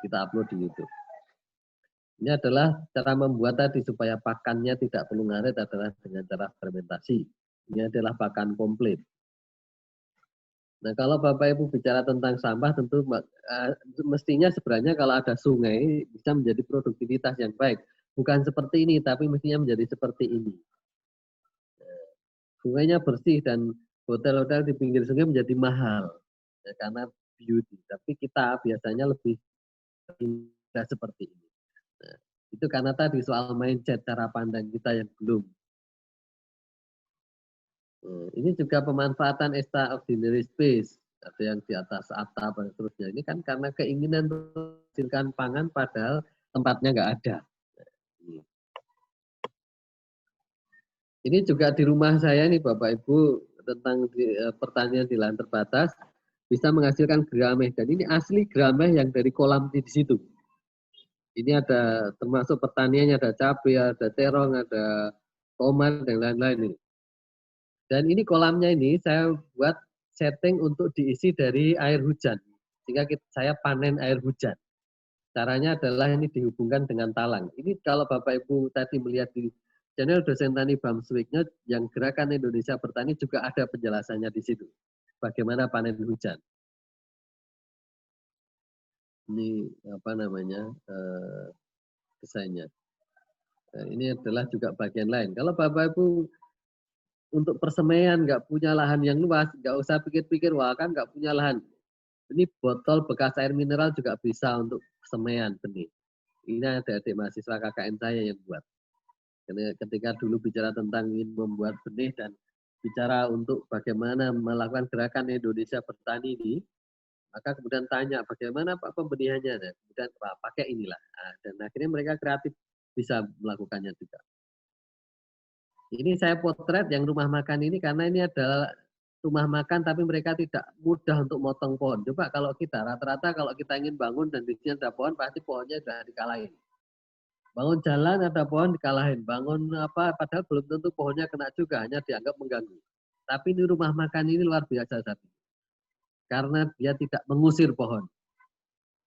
Kita upload di YouTube. Ini adalah cara membuat tadi supaya pakannya tidak perlu ngarit adalah dengan cara fermentasi. Ini adalah pakan komplit. Nah kalau Bapak Ibu bicara tentang sampah, tentu mestinya sebenarnya kalau ada sungai bisa menjadi produktivitas yang baik. Bukan seperti ini, tapi mestinya menjadi seperti ini. Sungainya bersih dan hotel-hotel di pinggir sungai menjadi mahal ya, karena beauty. Tapi kita biasanya lebih indah seperti ini. Nah, itu karena tadi soal mindset, cara pandang kita yang belum. Ini juga pemanfaatan extraordinary space, ada yang di atas atap dan seterusnya. Ini kan karena keinginan menghasilkan pangan padahal tempatnya nggak ada. Ini juga di rumah saya nih Bapak Ibu tentang pertanian di lahan terbatas bisa menghasilkan gerameh dan ini asli gerameh yang dari kolam di situ. Ini ada termasuk pertaniannya ada cabai, ada terong, ada tomat dan lain-lain ini. Dan ini kolamnya ini saya buat setting untuk diisi dari air hujan sehingga saya panen air hujan. Caranya adalah ini dihubungkan dengan talang. Ini kalau Bapak Ibu tadi melihat di channel Dosen Tani Bamswiknya yang Gerakan Indonesia Bertani juga ada penjelasannya di situ. Bagaimana panen hujan. Ini apa namanya desainnya. Ini adalah juga bagian lain. Kalau Bapak Ibu untuk persemaian nggak punya lahan yang luas, nggak usah pikir-pikir, wah kan nggak punya lahan. Ini botol bekas air mineral juga bisa untuk semaian benih. Ini adik-adik mahasiswa KKN saya yang buat. Karena ketika dulu bicara tentang ingin membuat benih dan bicara untuk bagaimana melakukan gerakan Indonesia Bertani ini, maka kemudian tanya bagaimana Pak pembenihannya, dan kemudian Pak pakai inilah. Nah, dan akhirnya mereka kreatif bisa melakukannya juga. Ini saya potret yang rumah makan ini karena ini adalah rumah makan tapi mereka tidak mudah untuk motong pohon. Coba kalau kita rata-rata kalau kita ingin bangun dan di sini ada pohon pasti pohonnya sudah dikalahin. Bangun jalan ada pohon dikalahin, bangun apa padahal belum tentu pohonnya kena juga hanya dianggap mengganggu. Tapi ini rumah makan ini luar biasa sapi. Karena dia tidak mengusir pohon.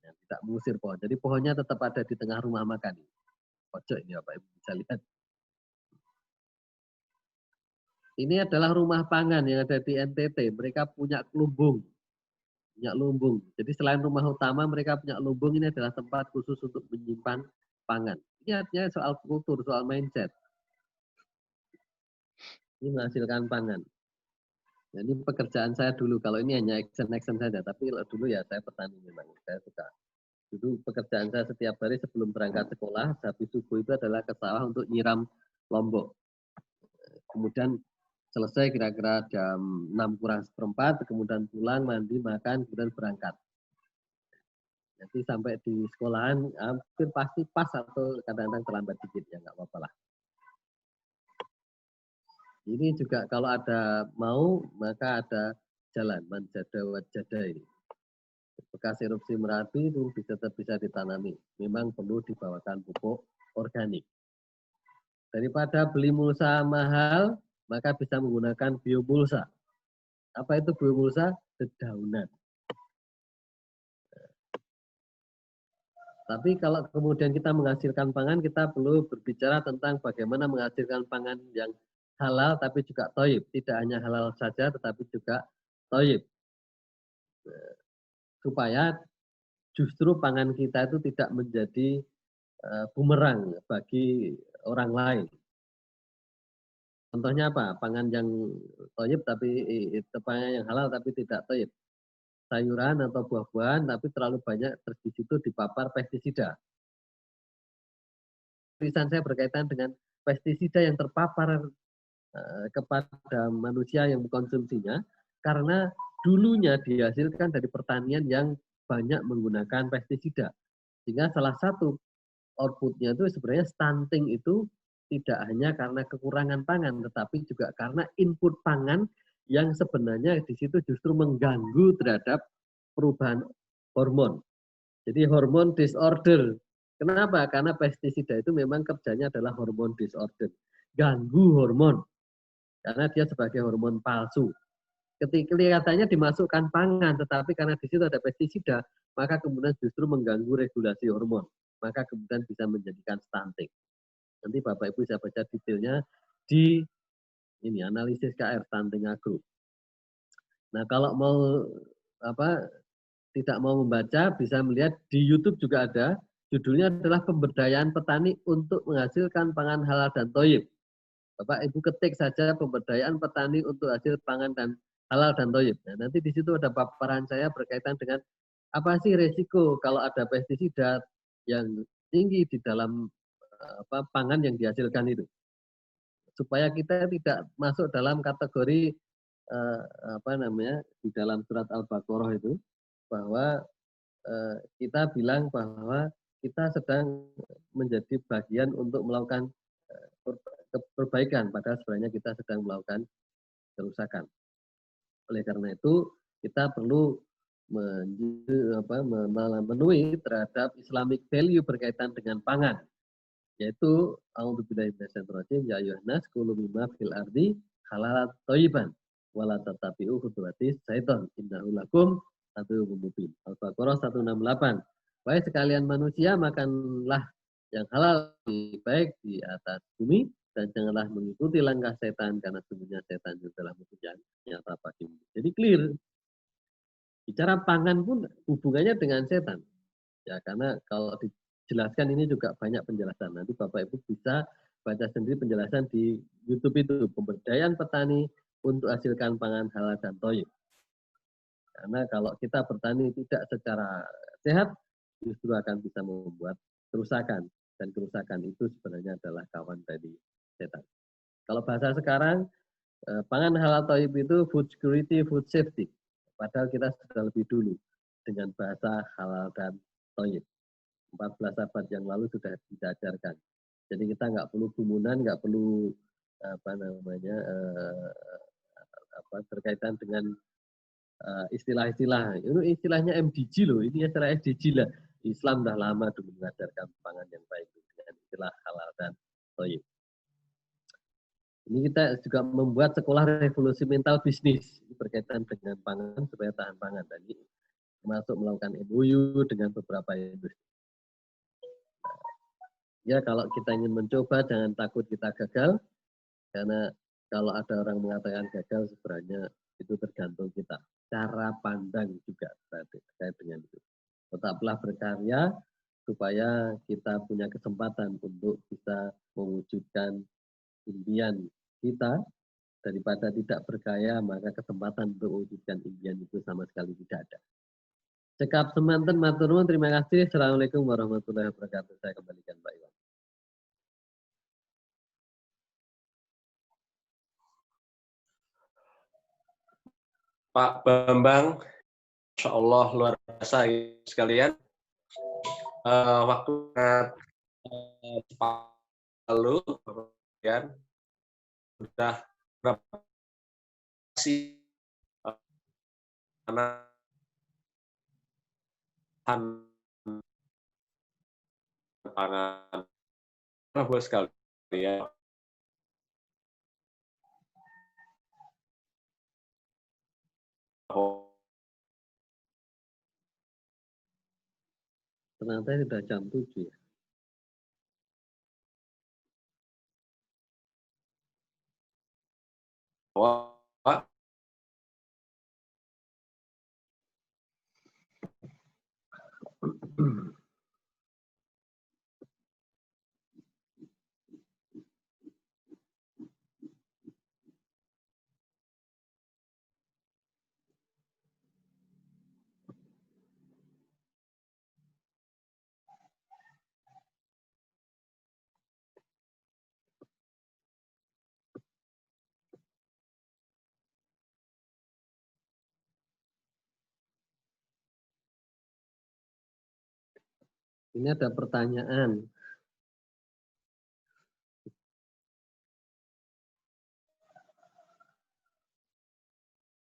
Ya, tidak mengusir pohon. Jadi pohonnya tetap ada di tengah rumah makan. Pojok ini Bapak Ibu bisa lihat. Ini adalah rumah pangan yang ada di NTT. Mereka punya lumbung. Punya lumbung. Jadi selain rumah utama, mereka punya lumbung. Ini adalah tempat khusus untuk menyimpan pangan. Ini artinya soal kultur, soal mindset. Ini menghasilkan pangan. Nah, ini pekerjaan saya dulu. Kalau ini hanya action saja. Tapi kalau dulu ya saya petani memang. Saya suka. Dulu pekerjaan saya setiap hari sebelum berangkat sekolah, habis subuh itu adalah ke sawah untuk nyiram lombok. Kemudian selesai kira-kira jam 6 kurang seperempat, kemudian pulang, mandi, makan, kemudian berangkat. Jadi sampai di sekolahan hampir pasti pas atau kadang-kadang terlambat dikit, ya nggak apa-apa lah. Ini juga kalau ada mau, maka ada jalan, manjada wajada ini. Bekas erupsi Merapi itu tetap bisa ditanami. Memang perlu dibawakan pupuk organik. Daripada beli mulsa mahal, maka bisa menggunakan biomulsa. Apa itu biomulsa? Dedaunan. Tapi kalau kemudian kita menghasilkan pangan, kita perlu berbicara tentang bagaimana menghasilkan pangan yang halal tapi juga thayyib. Tidak hanya halal saja tetapi juga thayyib. Supaya justru pangan kita itu tidak menjadi bumerang bagi orang lain. Contohnya apa? Pangan yang thayyib tapi pangan yang halal tapi tidak thayyib. Sayuran atau buah-buahan tapi terlalu banyak di situ dipapar pestisida. Tulisan saya berkaitan dengan pestisida yang terpapar kepada manusia yang mengkonsumsinya karena dulunya dihasilkan dari pertanian yang banyak menggunakan pestisida. Sehingga salah satu outputnya itu sebenarnya stunting itu tidak hanya karena kekurangan pangan, tetapi juga karena input pangan yang sebenarnya di situ justru mengganggu terhadap perubahan hormon. Jadi hormon disorder. Kenapa? Karena pestisida itu memang kerjanya adalah hormon disorder. Ganggu hormon. Karena dia sebagai hormon palsu. Ketika kelihatannya dimasukkan pangan, tetapi karena di situ ada pestisida, maka kemudian justru mengganggu regulasi hormon. Maka kemudian bisa menjadikan stunting. Nanti Bapak Ibu bisa baca detailnya di ini analisis KR stunting agro. Nah, kalau mau tidak mau membaca bisa melihat di YouTube juga ada. Judulnya adalah pemberdayaan petani untuk menghasilkan pangan halal dan thayyib. Bapak Ibu ketik saja pemberdayaan petani untuk hasil pangan dan halal dan thayyib. Nah, nanti di situ ada paparan saya berkaitan dengan apa sih resiko kalau ada pestisida yang tinggi di dalam pangan yang dihasilkan itu. Supaya kita tidak masuk dalam kategori di dalam surat Al-Baqarah itu bahwa kita bilang bahwa kita sedang menjadi bagian untuk melakukan perbaikan, padahal sebenarnya kita sedang melakukan kerusakan. Oleh karena itu, kita perlu memenuhi terhadap Islamic value berkaitan dengan pangan, yaitu a'udzubillahi minasyaitonir rajim ya ayyuhan nas kulu mimma fil ardi halalan thayyiban wala tatabi'u khutuwatis syaiton innahu lakum aduwwum mubin. Al-Baqarah 168. Wahai sekalian manusia, makanlah yang halal baik di atas bumi dan janganlah mengikuti langkah setan karena sesungguhnya setan itu telah musuh nyata bagimu. Jadi clear. Bicara pangan pun hubungannya dengan setan. Ya, karena kalau dijelaskan ini juga banyak penjelasan. Nanti Bapak Ibu bisa baca sendiri penjelasan di YouTube itu, pemberdayaan petani untuk hasilkan pangan halal dan thayyib. Karena kalau kita bertani tidak secara sehat, justru akan bisa membuat kerusakan. Dan kerusakan itu sebenarnya adalah kawan dari setan. Kalau bahasa sekarang, pangan halal thayyib itu food security, food safety. Padahal kita sudah lebih dulu dengan bahasa halal dan thayyib. 14 abad yang lalu sudah diajarkan. Jadi kita nggak perlu gumunan, nggak perlu berkaitan dengan istilah-istilah. Ini istilahnya MDG loh, ini istilah SDG lah. Islam dah lama dulu mengajarkan pangan yang baik dengan istilah halal dan thayyib. Ini kita juga membuat sekolah revolusi mental bisnis berkaitan dengan pangan supaya tahan pangan. Dan ini termasuk melakukan MOU dengan beberapa industri. Ya kalau kita ingin mencoba jangan takut kita gagal, karena kalau ada orang mengatakan gagal sebenarnya itu tergantung kita. Cara pandang juga terkait dengan itu. Tetaplah berkarya supaya kita punya kesempatan untuk bisa mewujudkan impian kita. Daripada tidak berkarya, maka kesempatan untuk mewujudkan impian itu sama sekali tidak ada. Cekap semanten matur nuwun, terima kasih. Assalamualaikum warahmatullahi wabarakatuh. Saya kembalikan Pak Iwan. Pak Bambang, Insya Allah luar biasa sekalian. Waktu lalu, ya, sudah berapa sih pangan bagus sekali ya. Ternyata sudah jam 7 ya. Pak. Ini ada pertanyaan.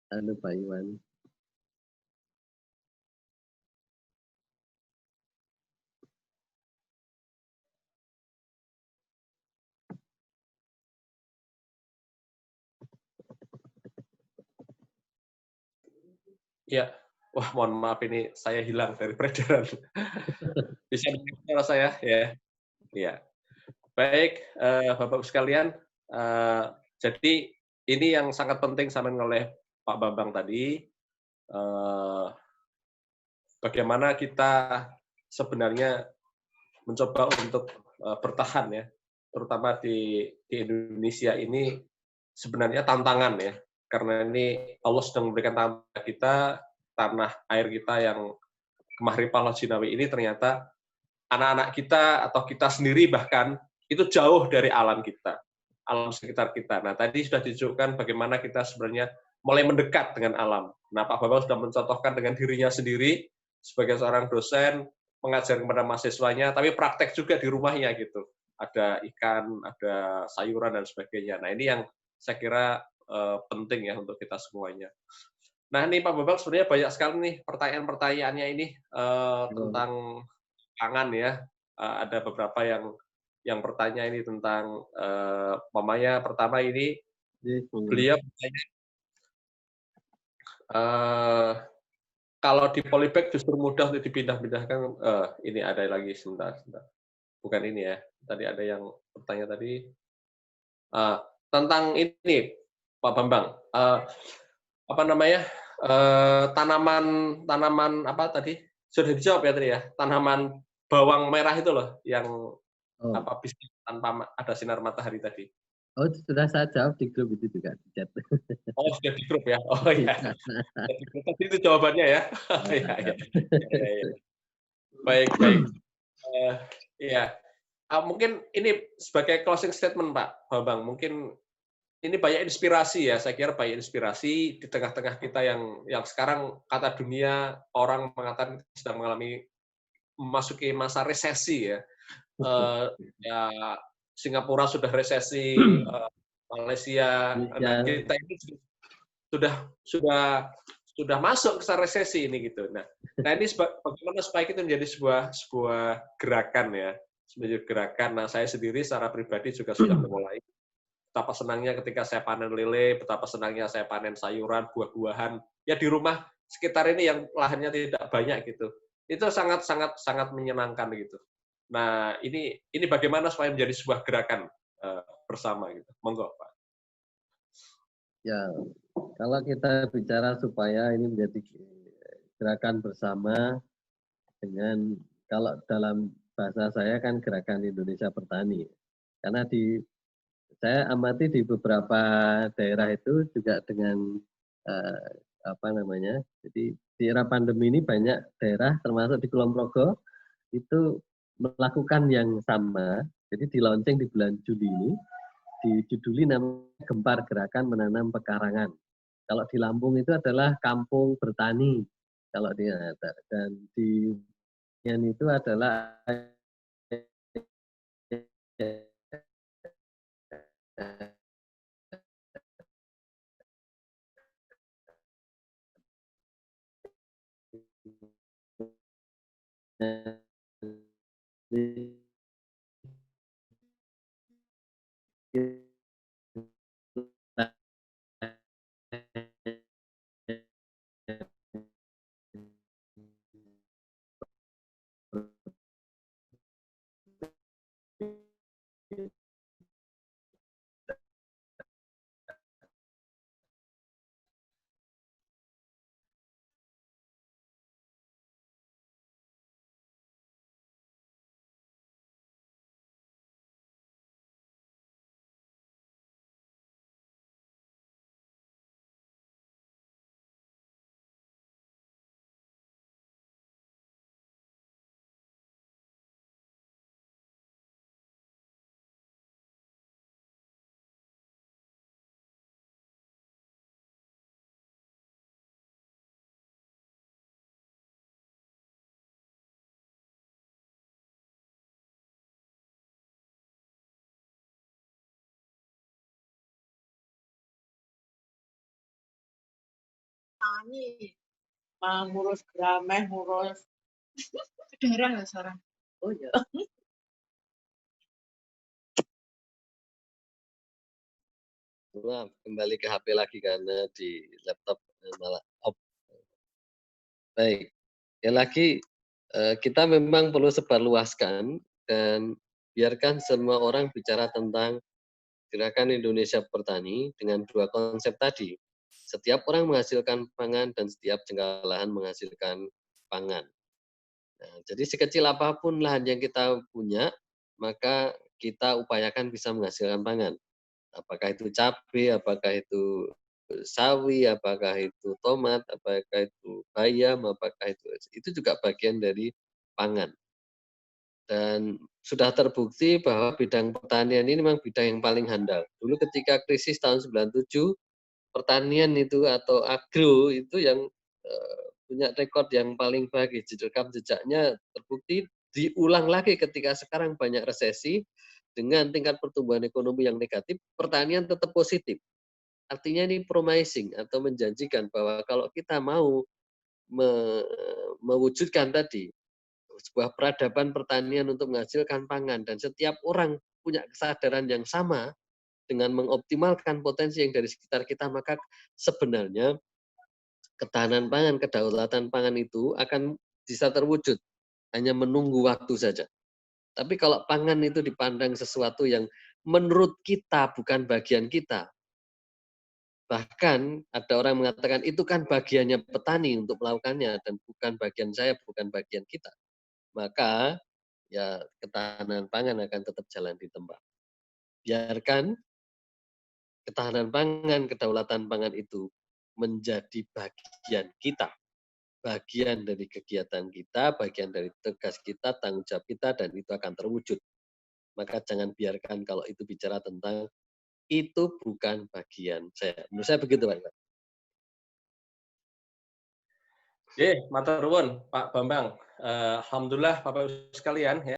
Halo Pak Iwan. Ya, wah mohon maaf ini saya hilang dari peredaran. Bisa dengar saya ya? Ya. Baik, Bapak sekalian. Jadi ini yang sangat penting disampaikan oleh Pak Bambang tadi. Bagaimana kita sebenarnya mencoba untuk bertahan ya, terutama di Indonesia ini sebenarnya tantangan ya. Karena ini Allah sedang memberikan tantangan kita, tanah air kita yang Kemah Ripah Lojinawi ini ternyata anak-anak kita atau kita sendiri bahkan itu jauh dari alam kita, alam sekitar kita. Nah, tadi sudah ditunjukkan bagaimana kita sebenarnya mulai mendekat dengan alam. Nah, Pak Bambang sudah mencontohkan dengan dirinya sendiri sebagai seorang dosen, mengajar kepada mahasiswanya, tapi praktek juga di rumahnya gitu. ada ikan, ada sayuran dan sebagainya. Nah, ini yang saya kira penting ya untuk kita semuanya. Nah, ini Pak Bambang sebenarnya banyak sekali nih pertanyaan-pertanyaannya ini tentang pangan ya. Ada beberapa yang bertanya ini tentang mamanya pertama ini beliau bertanya kalau di polybag justru mudah untuk dipindah-pindahkan. Ini ada lagi sebentar. Bukan ini ya. Tadi ada yang bertanya tadi tentang ini Pak Bambang. Apa namanya? Tanaman apa tadi? Sudah dijawab ya tadi ya. Tanaman bawang merah itu loh yang apa bisa tanpa ada sinar matahari tadi. Oh, sudah saya jawab di grup itu juga di chat. Oh, sudah di grup ya. Oh iya. Tadi itu jawabannya ya. Iya, iya. Baik, baik. Iya. Mungkin ini sebagai closing statement Pak Bambang, mungkin ini banyak inspirasi ya, saya kira banyak inspirasi di tengah-tengah kita yang sekarang kata dunia orang mengatakan sedang memasuki masa resesi ya. Ya Singapura sudah resesi, Malaysia, nah kita ini sudah masuk ke resesi ini gitu. Nah ini bagaimana supaya itu menjadi sebuah gerakan ya, sebagai gerakan. Nah saya sendiri secara pribadi juga sudah memulai. Betapa senangnya ketika saya panen lele, betapa senangnya saya panen sayuran, buah-buahan. Ya di rumah sekitar ini yang lahannya tidak banyak gitu. Itu sangat menyenangkan gitu. Nah, ini bagaimana supaya menjadi sebuah gerakan bersama gitu. Monggo, Pak. Ya, kalau kita bicara supaya ini menjadi gerakan bersama dengan kalau dalam bahasa saya kan gerakan Indonesia Bertani. Karena saya amati di beberapa daerah itu juga dengan apa namanya. Jadi di era pandemi ini banyak daerah termasuk di Kulon Progo itu melakukan yang sama. Jadi di launching di bulan Juli ini dijuduli namanya Gempar Gerakan Menanam Pekarangan. Kalau di Lampung itu adalah Kampung Bertani. Kalau dan di yang itu adalah ngurus grameh, ngurus daerah ya sekarang. Oh ya. Kembali ke HP lagi karena di laptop malah off. Baik, yang lagi kita memang perlu sebarluaskan dan biarkan semua orang bicara tentang gerakan Indonesia Bertani dengan dua konsep tadi. Setiap orang menghasilkan pangan dan setiap jengkal lahan menghasilkan pangan. Nah, jadi sekecil apapun lahan yang kita punya, maka kita upayakan bisa menghasilkan pangan. Apakah itu cabai, apakah itu sawi, apakah itu tomat, apakah itu bayam, apakah itu juga bagian dari pangan. Dan sudah terbukti bahwa bidang pertanian ini memang bidang yang paling handal. Dulu ketika krisis tahun 97, pertanian itu atau agro itu yang punya rekor yang paling bagus. Rekam jejaknya terbukti diulang lagi ketika sekarang banyak resesi, dengan tingkat pertumbuhan ekonomi yang negatif, pertanian tetap positif. Artinya ini promising atau menjanjikan bahwa kalau kita mau mewujudkan tadi sebuah peradaban pertanian untuk menghasilkan pangan dan setiap orang punya kesadaran yang sama dengan mengoptimalkan potensi yang dari sekitar kita, maka sebenarnya ketahanan pangan, kedaulatan pangan itu akan bisa terwujud, hanya menunggu waktu saja. Tapi kalau pangan itu dipandang sesuatu yang menurut kita bukan bagian kita, bahkan ada orang mengatakan itu kan bagiannya petani untuk melakukannya dan bukan bagian saya, bukan bagian kita, maka ya ketahanan pangan akan tetap jalan di tempat. Biarkan ketahanan pangan, kedaulatan pangan itu menjadi bagian kita, bagian dari kegiatan kita, bagian dari tugas kita, tanggung jawab kita, dan itu akan terwujud. Maka jangan biarkan kalau itu bicara tentang itu bukan bagian saya. Menurut saya begitu, Pak. Matur nuwun Pak Bambang. Alhamdulillah Bapak Ibu sekalian ya.